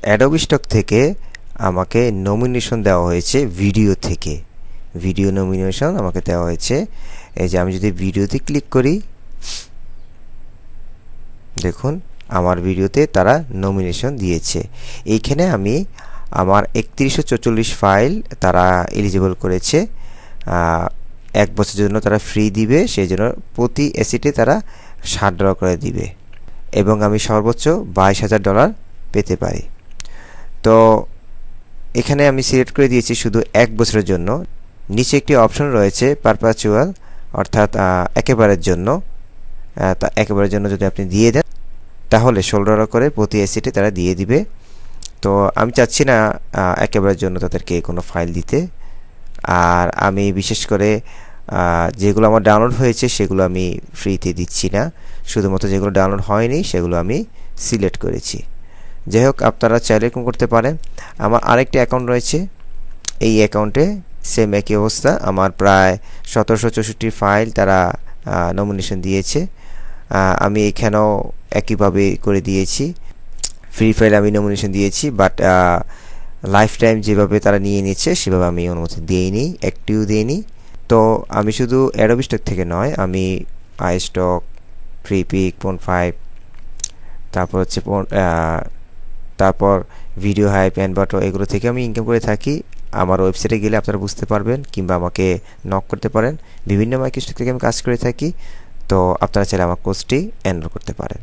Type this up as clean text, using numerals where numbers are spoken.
Adobe stock থেকে আমাকে nomination দেওয়া হয়েছে ভিডিও থেকে। ভিডিও নমিনেশন আমাকে দেওয়া হয়েছে। এই যে আমি যদি ভিডিওতে ক্লিক করি, দেখুন আমার ভিডিওতে তারা নমিনেশন দিয়েছে। এইখানে আমি আমার 3144 ফাইল তারা এলিজিবল করেছে। 1 বছরের জন্য তারা ফ্রি দিবে, সেই জন্য প্রতি অ্যাসেটে তারা $60 করে দিবে এবং আমি সর্বোচ্চ $22,000 পেতে পারি। তো এখানে আমি সিলেক্ট করে দিয়েছি শুধু 1 বছরের জন্য। নিচে একটি অপশন রয়েছে পারপাচুয়াল, অর্থাৎ একেবারের জন্য। একেবারের জন্য যদি আপনি দিয়ে দেন তাহলে $16 করে প্রতি অ্যাসেটে তারা দিয়ে দিবে। তো আমি চাচ্ছি না একেবারের জন্য তাদেরকে কোনো ফাইল দিতে। আর আমি বিশেষ করে যেগুলো আমার ডাউনলোড হয়েছে সেগুলো আমি ফ্রিতে দিচ্ছি না, শুধুমাত্র যেগুলো ডাউনলোড হয়নি সেগুলো আমি সিলেক্ট করেছি। যাই হোক, আপনারা চাইলে এরকম করতে পারেন। আমার আরেকটি অ্যাকাউন্ট রয়েছে, এই অ্যাকাউন্টে সেম একই অবস্থা। আমার প্রায় 1764 ফাইল তারা নমিনেশন দিয়েছে। আমি এখানেও একইভাবে করে দিয়েছি, ফ্রি ফাইল আমি নমিনেশন দিয়েছি, বাট লাইফ টাইম যেভাবে তারা নিয়ে নিচ্ছে সেভাবে আমি অনুমতি দিইনি, একটিও দিইনি। তো আমি শুধু অ্যাডোবি স্টক থেকে নয়, আমি আইস্টক, ফ্রিপিক, পন5, তারপর হচ্ছে তারপর ভিডিও হাইপ, এনভাটো, এগুলো থেকে আমি ইনকাম করে থাকি। আমার ওয়েবসাইটে গেলে আপনারা বুঝতে পারবেন, কিংবা আমাকে নক করতে পারেন। বিভিন্ন মাইক্রোস্টক থেকে আমি কাজ করে থাকি। তো আপনারা চাইলে আমার কোর্সটি এনরোল করতে পারেন।